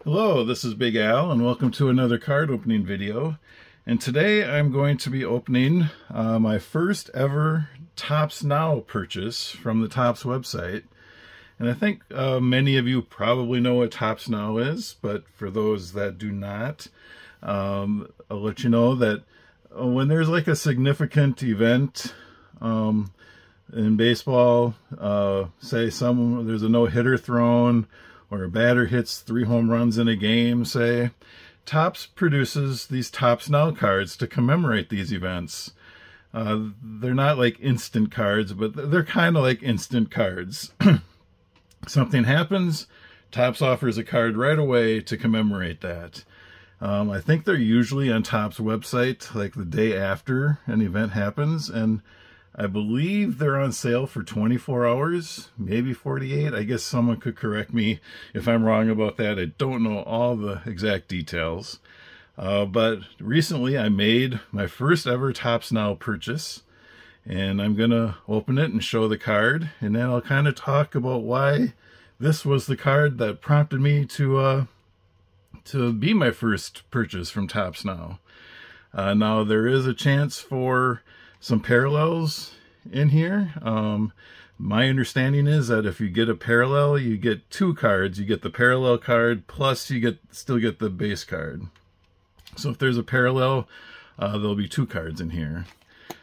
Hello, this is Big Al and welcome to another card opening video. And today I'm going to be opening my first ever Topps Now purchase from the Topps website. And I think many of you probably know what Topps Now is, but for those that do not, I'll let you know that when there's like a significant event in baseball, say there's a no-hitter thrown, or a batter hits 3 home runs in a game, say, Topps produces these Topps Now cards to commemorate these events. They're not like instant cards, but they're kind of like instant cards. Something happens, Topps offers a card right away to commemorate that. I think they're usually on Topps website like the day after an event happens, and I believe they're on sale for 24 hours, maybe 48. I guess someone could correct me if I'm wrong about that. I don't know all the exact details. But recently I made my first ever Topps Now purchase, and I'm going to open it and show the card, and then I'll kind of talk about why this was the card that prompted me to be my first purchase from Topps Now. Now there is a chance for some parallels in here. My understanding is that if you get a parallel, you get 2 cards. You get the parallel card, plus you still get the base card. So if there's a parallel, there'll be 2 cards in here.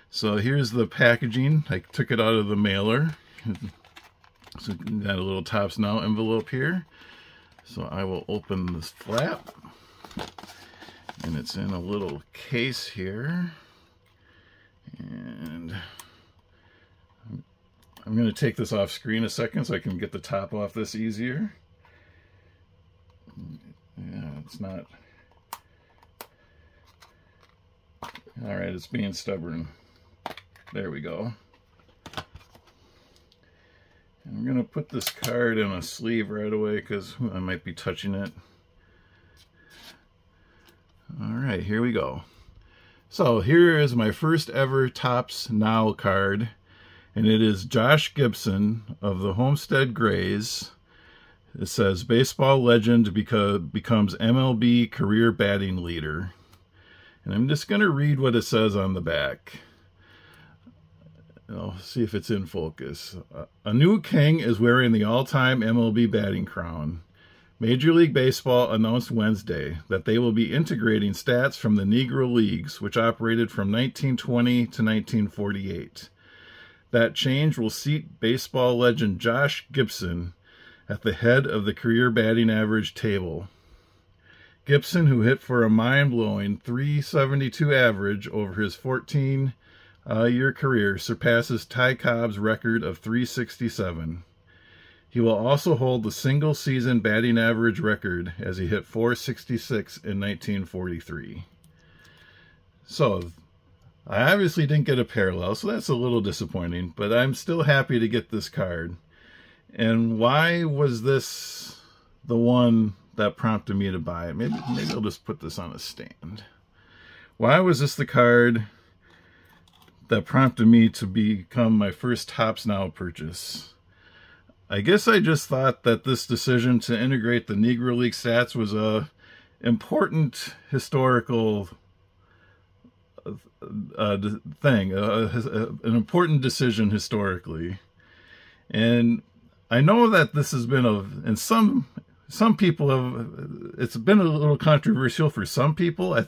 So here's the packaging. I took it out of the mailer. So got a little Topps Now envelope here. So I will open this flap, and it's in a little case here. And I'm going to take this off screen a second so I can get the top off this easier. Yeah, it's not. Alright, it's being stubborn. There we go. And I'm going to put this card in a sleeve right away because I might be touching it. Alright, here we go. So here is my first ever Topps Now card, and it is Josh Gibson of the Homestead Grays. It says, baseball legend becomes MLB career batting leader. And I'm just going to read what it says on the back. I'll see if it's in focus. A new king is wearing the all-time MLB batting crown. Major League Baseball announced Wednesday that they will be integrating stats from the Negro Leagues, which operated from 1920 to 1948. That change will seat baseball legend Josh Gibson at the head of the career batting average table. Gibson, who hit for a mind-blowing .372 average over his 14-year career, surpasses Ty Cobb's record of .367. He will also hold the single-season batting average record as he hit .466 in 1943. So, I obviously didn't get a parallel, so that's a little disappointing, but I'm still happy to get this card. And why was this the one that prompted me to buy it? Maybe I'll just put this on a stand. Why was this the card that prompted me to become my first Topps Now purchase? I guess I just thought that this decision to integrate the Negro League stats was a important historical thing, an important decision historically. And I know that this has been and some people have, it's been a little controversial for some people. I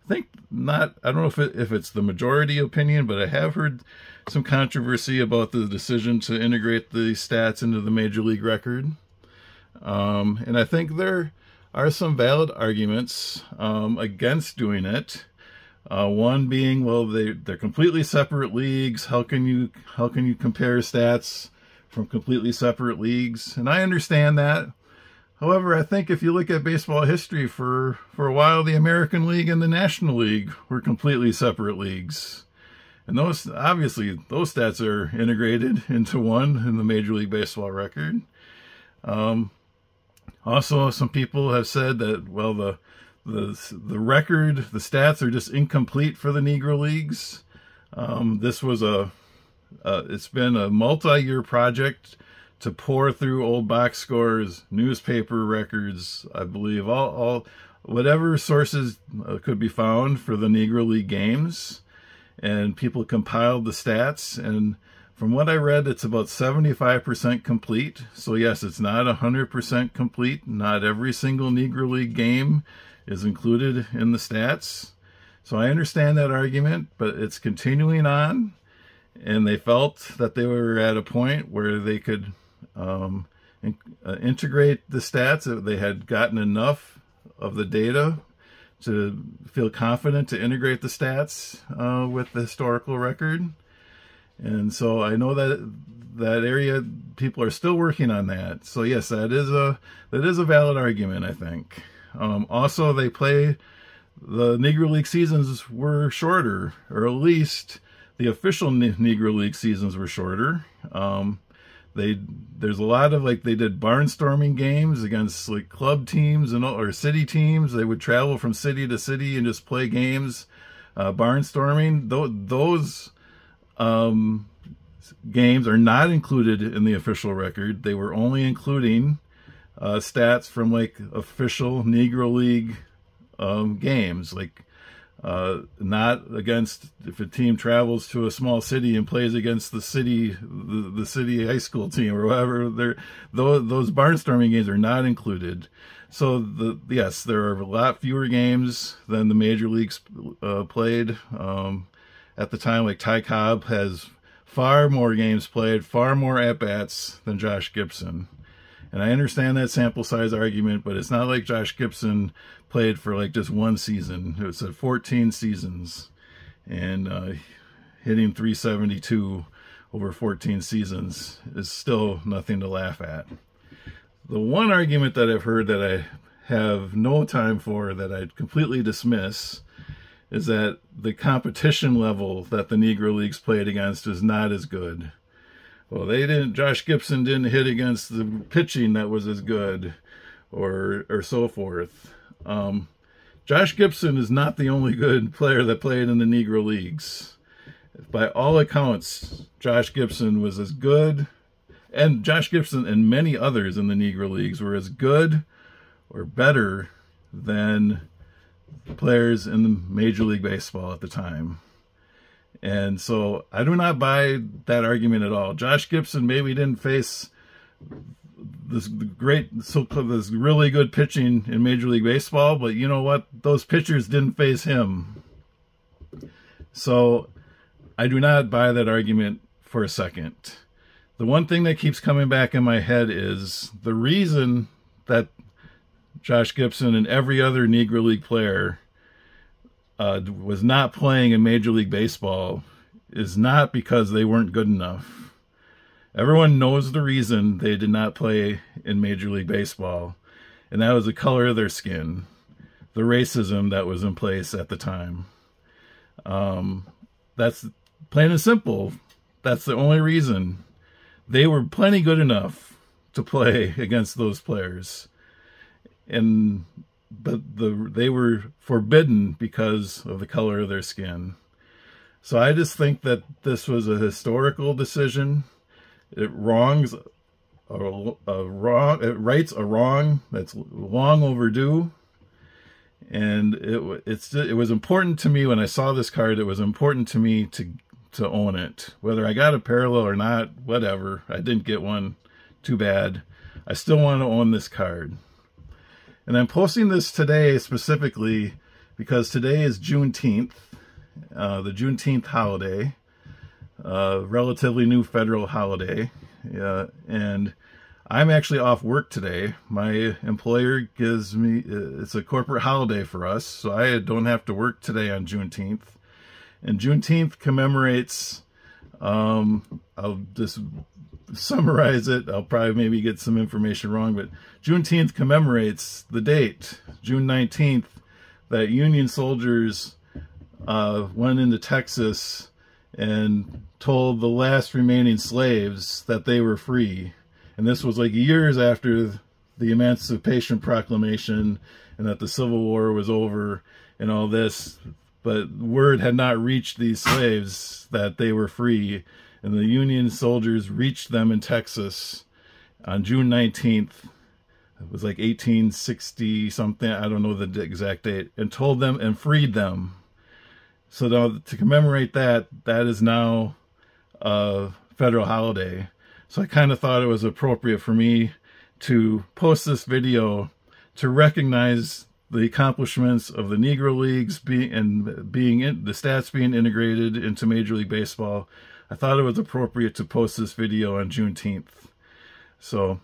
think not, I don't know if it's the majority opinion, but I have heard some controversy about the decision to integrate the stats into the Major League record. And I think there are some valid arguments against doing it. One being, well, they're completely separate leagues. How can you compare stats from completely separate leagues? And I understand that. However, I think if you look at baseball history, for a while, the American League and the National League were completely separate leagues. And those stats are integrated into one in the Major League Baseball record. Also, some people have said that, well, the record, the stats are just incomplete for the Negro Leagues. This was it's been a multi-year project to pour through old box scores, newspaper records, I believe, all whatever sources could be found for the Negro League games, and people compiled the stats. And from what I read, it's about 75% complete. So yes, it's not 100% complete. Not every single Negro League game is included in the stats. So I understand that argument, but it's continuing on. And they felt that they were at a point where they could integrate the stats. They had gotten enough of the data to feel confident to integrate the stats with the historical record. And so I know that that area, people are still working on that. So yes, that is a valid argument, I think. Also, the Negro League seasons were shorter, or at least the official Negro League seasons were shorter. There's a lot of, like, they did barnstorming games against like club teams or city teams. They would travel from city to city and just play games, barnstorming. Those games are not included in the official record. They were only including stats from like official Negro League games, like not against, if a team travels to a small city and plays against the city high school team or whatever. Those barnstorming games are not included. So yes, there are a lot fewer games than the major leagues played at the time. Like Ty Cobb has far more games played, far more at-bats than Josh Gibson. And I understand that sample size argument, but it's not like Josh Gibson played for like just one season. It was 14 seasons, and hitting 372 over 14 seasons is still nothing to laugh at. The one argument that I've heard that I have no time for, that I'd completely dismiss, is that the competition level that the Negro Leagues played against is not as good. Well, Josh Gibson didn't hit against the pitching that was as good, or so forth. Josh Gibson is not the only good player that played in the Negro Leagues. By all accounts, Josh Gibson was as good, and Josh Gibson and many others in the Negro Leagues were as good or better than players in the Major League Baseball at the time. And so I do not buy that argument at all. Josh Gibson maybe didn't face this really good pitching in Major League Baseball, but you know what? Those pitchers didn't face him. So I do not buy that argument for a second. The one thing that keeps coming back in my head is the reason that Josh Gibson and every other Negro League player was not playing in Major League Baseball is not because they weren't good enough. Everyone knows the reason they did not play in Major League Baseball, and that was the color of their skin, the racism that was in place at the time. That's plain and simple. That's the only reason. They were plenty good enough to play against those players, but they were forbidden because of the color of their skin. So I just think that this was a historical decision. It rights a wrong that's long overdue. And it was important to me when I saw this card. It was important to me to own it. Whether I got a parallel or not, whatever. I didn't get one. Too bad. I still want to own this card. And I'm posting this today specifically because today is Juneteenth, the Juneteenth holiday, relatively new federal holiday. And I'm actually off work today. My employer gives me, it's a corporate holiday for us, so I don't have to work today on Juneteenth. And Juneteenth commemorates, I'll just summarize it. I'll probably maybe get some information wrong, but Juneteenth commemorates the date, June 19th, that Union soldiers went into Texas and told the last remaining slaves that they were free. And this was like years after the Emancipation Proclamation and that the Civil War was over and all this, but word had not reached these slaves that they were free. And the Union soldiers reached them in Texas on June 19th. It was like 1860 something, I don't know the exact date, and told them and freed them. So now, to commemorate that, that is now a federal holiday. So I kind of thought it was appropriate for me to post this video to recognize the accomplishments of the Negro Leagues the stats being integrated into Major League Baseball. I thought it was appropriate to post this video on Juneteenth. So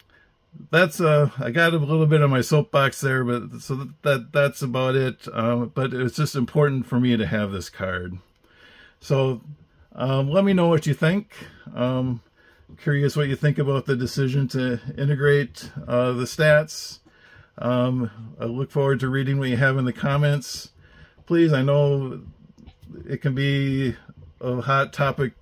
that's I got a little bit of my soapbox there, but so that's about it. But it's just important for me to have this card. So let me know what you think. Curious what you think about the decision to integrate the stats. I look forward to reading what you have in the comments. Please, I know it can be a hot topic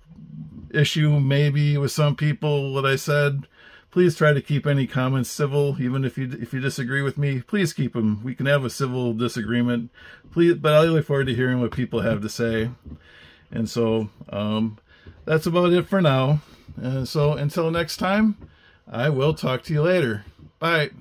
issue maybe with some people, what I said. Please try to keep any comments civil, even if you disagree with me. Please keep them. We can have a civil disagreement. Please, but I look forward to hearing what people have to say. And so that's about it for now. So until next time, I will talk to you later. Bye.